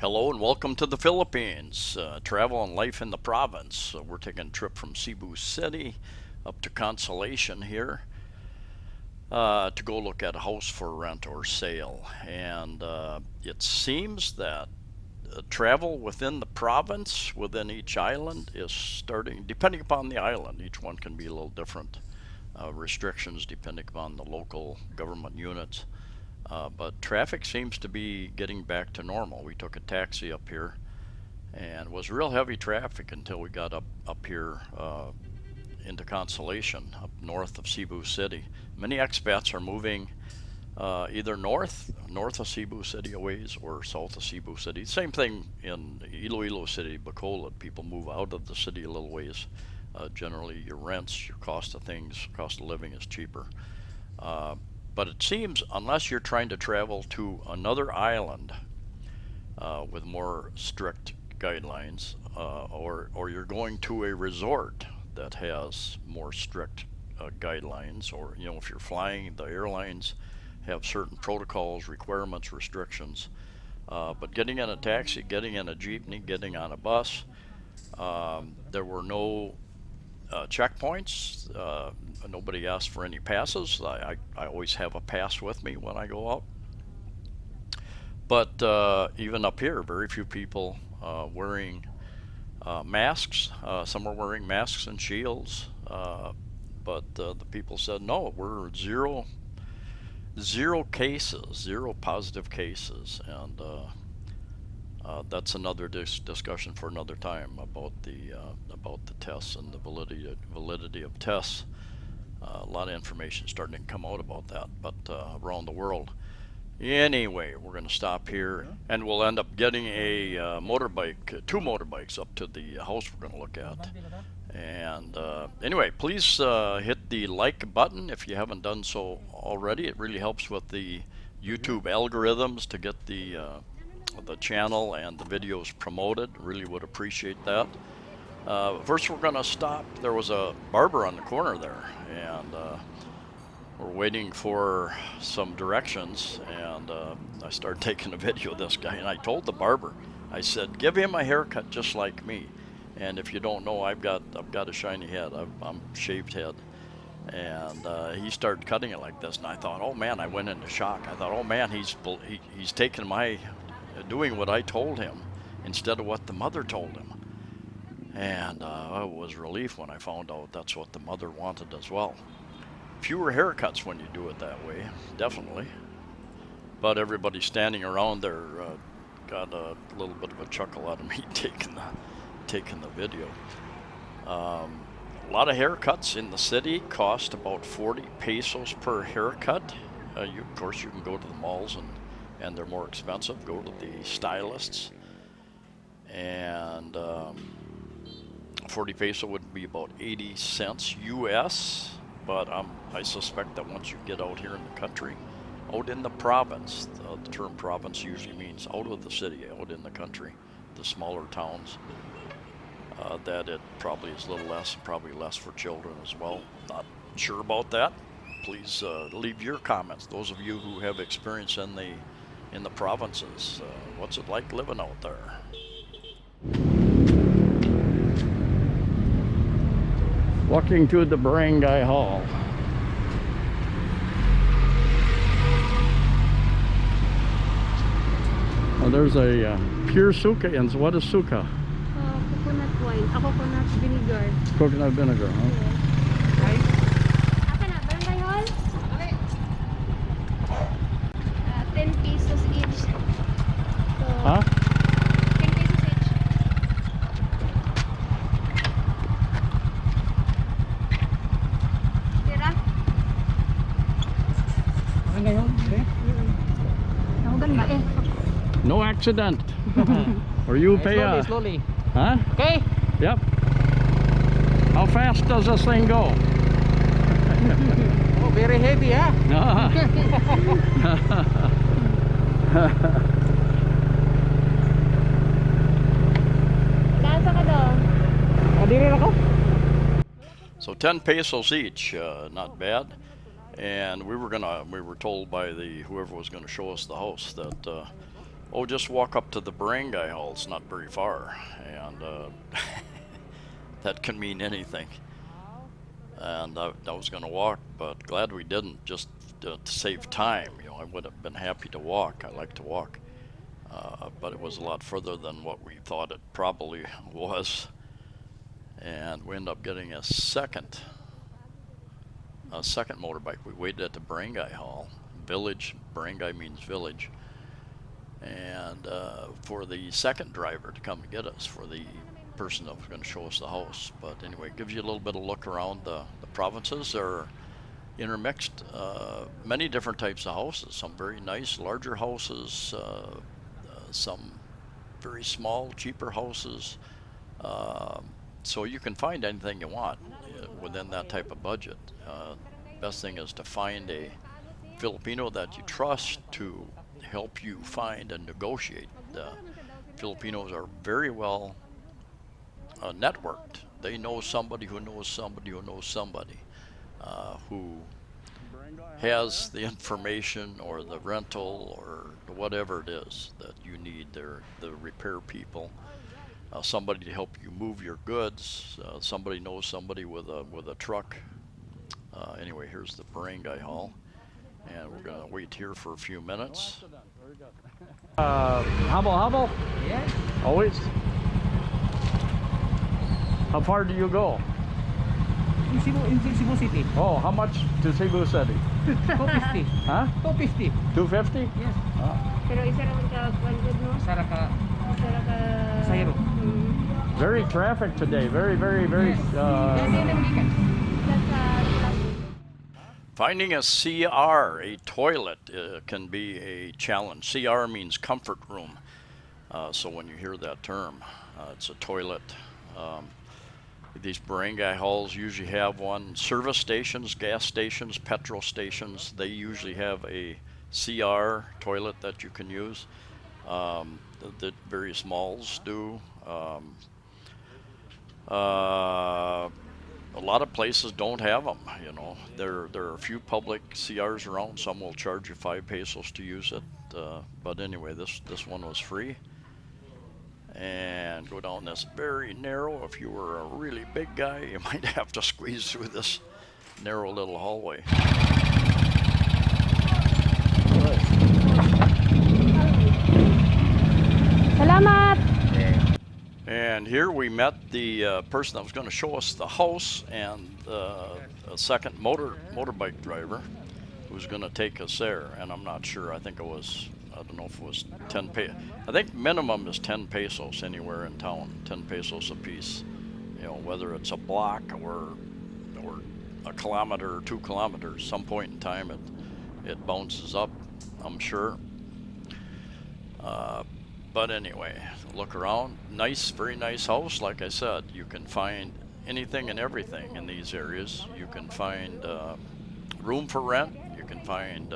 Hello and welcome to the Philippines. Travel and life in the province. We're taking a trip from Cebu City up to Consolation here to go look at a house for rent or sale. And it seems that travel within the province, within each island, is starting, depending upon the island. Each one can be a little different. Restrictions depending upon the local government units. But traffic seems to be getting back to normal. We took a taxi up here and it was real heavy traffic until we got up here into Consolation, up north of Cebu City. Many expats are moving either north of Cebu City a ways or south of Cebu City. Same thing in Iloilo City, Bacolod. People move out of the city a little ways. Generally, your rents, your cost of things, cost of living is cheaper. But it seems, unless you're trying to travel to another island with more strict guidelines, or you're going to a resort that has more strict guidelines, or if you're flying, the airlines have certain protocols, requirements, restrictions. But getting in a taxi, getting in a jeepney, getting on a bus, there were no checkpoints. Nobody asked for any passes. I always have a pass with me when I go out. But even up here, very few people wearing masks. Some are wearing masks and shields. But the people said, no, we're zero cases, zero positive cases. And that's another discussion for another time about the tests and the validity of tests. A lot of information starting to come out about that, but around the world. Anyway, we're going to stop here, and we'll end up getting a motorbike, two motorbikes up to the house we're going to look at. And anyway, please hit the like button if you haven't done so already. It really helps with the YouTube algorithms to get the channel and the videos promoted. Really would appreciate that. First, we're going to stop. There was a barber on the corner there, and we're waiting for some directions. And I started taking a video of this guy, and I told the barber, I said, give him a haircut just like me. And if you don't know, I've got a shiny head. I'm shaved head. And he started cutting it like this, and I thought, oh man, I went into shock. I thought, oh man, he's taking doing what I told him instead of what the mother told him. And it was relief when I found out that's what the mother wanted as well. Fewer haircuts when you do it that way, definitely. But everybody standing around there got a little bit of a chuckle out of me taking the video. A lot of haircuts in the city cost about 40 pesos per haircut. Of course, you can go to the malls and they're more expensive. Go to the stylists, and 40 peso would be about 80 cents US. But I suspect that once you get out here in the country, out in the province, the term province usually means out of the city, out in the country, the smaller towns, that it probably is a little less, probably less for children as well. Not sure about that. Please leave your comments. Those of you who have experience in the provinces, what's it like living out there? Walking to the barangay hall. Oh, there's a pure suka. And what is suka? Coconut wine. Coconut vinegar. Coconut vinegar, huh? Yes. Aka na, barangay hall? Okay. 10 pesos each. So, Huh? 10 pesos each. Tira? Barangay hall, okay? Nahugan ba eh? No accident. Or you pay Slowly. Huh? Okay. Yep. How fast does this thing go? Oh, very heavy, huh? Dansa ka daw. Diri ako. So 10 pesos each, not bad. And we were told by whoever was gonna show us the house that Oh, just walk up to the barangay hall. It's not very far, and that can mean anything. And I was going to walk, but glad we didn't, just to save time. You know, I would have been happy to walk. I like to walk, but it was a lot further than what we thought it probably was. And we ended up getting a second motorbike. We waited at the barangay hall. Village, barangay means village. And for the second driver to come to get us, for the person that was going to show us the house. But anyway, it gives you a little bit of look around the provinces. They're intermixed, many different types of houses. Some very nice, larger houses, some very small, cheaper houses. So you can find anything you want within that type of budget. Best thing is to find a Filipino that you trust to help you find and negotiate. Filipinos are very well networked. They know somebody who knows somebody who knows somebody who has the information or the rental or whatever it is that you need. They're the repair people. Somebody to help you move your goods. Somebody knows somebody with a truck. Anyway, here's the barangay hall, and we're gonna wait here for a few minutes. Hubble? Yes. Always? How far do you go? In Cebu City. Oh, how much to Cebu City? 250. Huh? 250. 250? Yes. Pero isa naman ka good no? Sara ka Isa ka Sayro. Very traffic today. Very. Finding a CR, a toilet, can be a challenge. CR means comfort room. So when you hear that term, it's a toilet. These barangay halls usually have one. Service stations, gas stations, petrol stations, they usually have a CR toilet that you can use. The various malls do. A lot of places don't have them, you know. There are a few public CRs around. Some will charge you 5 pesos to use it. But anyway, this one was free. And go down this very narrow. If you were a really big guy, you might have to squeeze through this narrow little hallway. Salamat. And here we met the person that was going to show us the house, and a second motorbike driver who was going to take us there. And I'm not sure. I don't know if it was 10 pesos. I think minimum is 10 pesos anywhere in town. 10 pesos a piece. You know, whether it's a block or a kilometer or 2 kilometers. Some point in time it bounces up, I'm sure. But anyway, look around. Nice, very nice house. Like I said, you can find anything and everything in these areas. You can find room for rent. You can find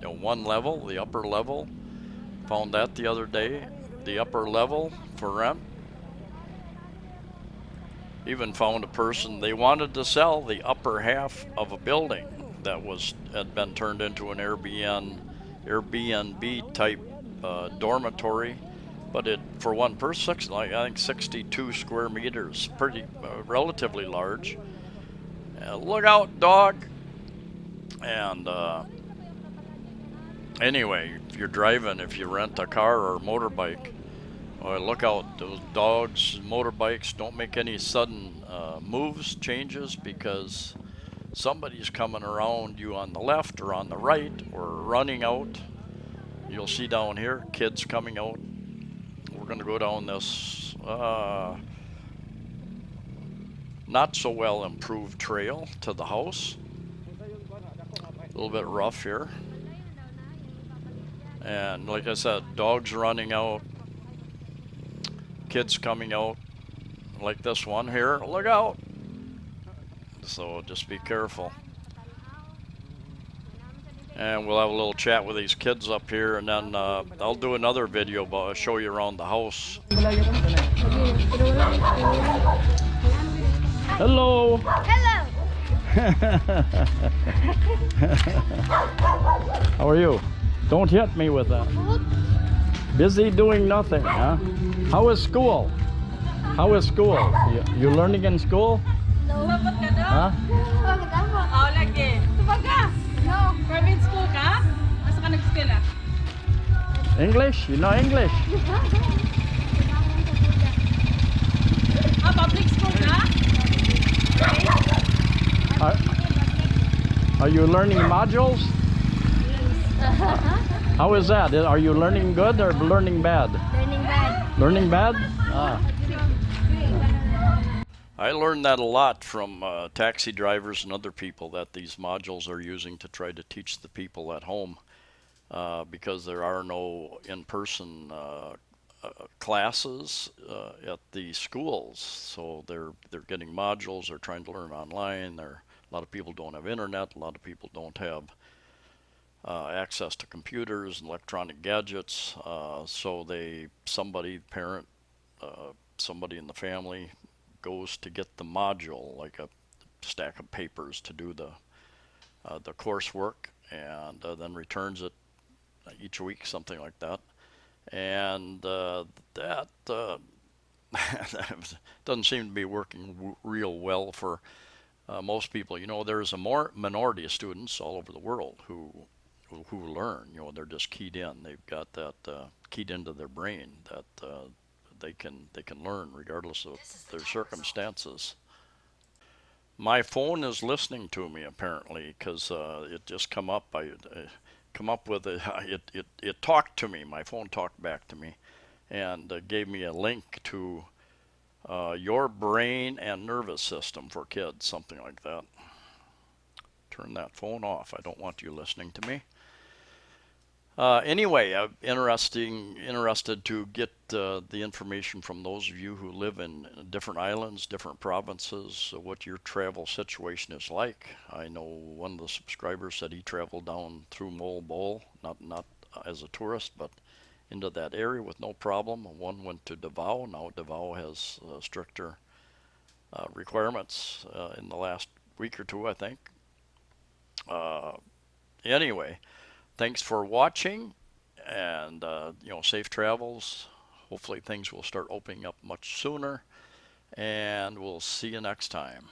one level, the upper level. Found that the other day. The upper level for rent. Even found a person, they wanted to sell the upper half of a building that had been turned into an Airbnb type dormitory, but for one person, I think 62 square meters, pretty relatively large. Look out, dog! And anyway, if you're driving, if you rent a car or a motorbike, look out, those dogs, motorbikes, don't make any sudden moves, changes, because somebody's coming around you on the left or on the right or running out. You'll see down here, kids coming out. We're going to go down this not so well improved trail to the house. A little bit rough here. And like I said, dogs running out, kids coming out, like this one here. Look out! So just be careful. And we'll have a little chat with these kids up here, and then I'll do another video about show you around the house. Hello. Hello. How are you? Don't hit me with that. Busy doing nothing, huh? How is school? How is school? You learning in school? No. Huh? Bakit ako? Oh, lagi. Tubag ka? No. Private school ka? Asa ka nag-eskwela? English? You know English? Ah, public school ka? Are, are you learning modules? How is that? Are you learning good or learning bad? Learning bad. Learning bad? Ah. I learned that a lot from taxi drivers and other people, that these modules are using to try to teach the people at home, because there are no in-person classes at the schools. So they're getting modules. They're trying to learn online. A lot of people don't have internet. A lot of people don't have access to computers and electronic gadgets. So parent, somebody in the family goes to get the module, like a stack of papers to do the coursework, and then returns it each week, something like that. And that doesn't seem to be working real well for most people. You know, there's a minority of students all over the world who learn. You know, they're just keyed in. They've got that keyed into their brain that they can learn regardless of their circumstances. My phone is listening to me apparently, because it just come up. I come up with it talked to me. My phone talked back to me, and gave me a link to your brain and nervous system for kids, something like that. Turn that phone off. I don't want you listening to me. Anyway, I'm interested to get the information from those of you who live in different islands, different provinces, what your travel situation is like. I know one of the subscribers said he traveled down through Mole Bowl, not as a tourist, but into that area with no problem. One went to Davao. Now Davao has stricter requirements in the last week or two, I think. Anyway, thanks for watching, and safe travels. Hopefully things will start opening up much sooner, and we'll see you next time.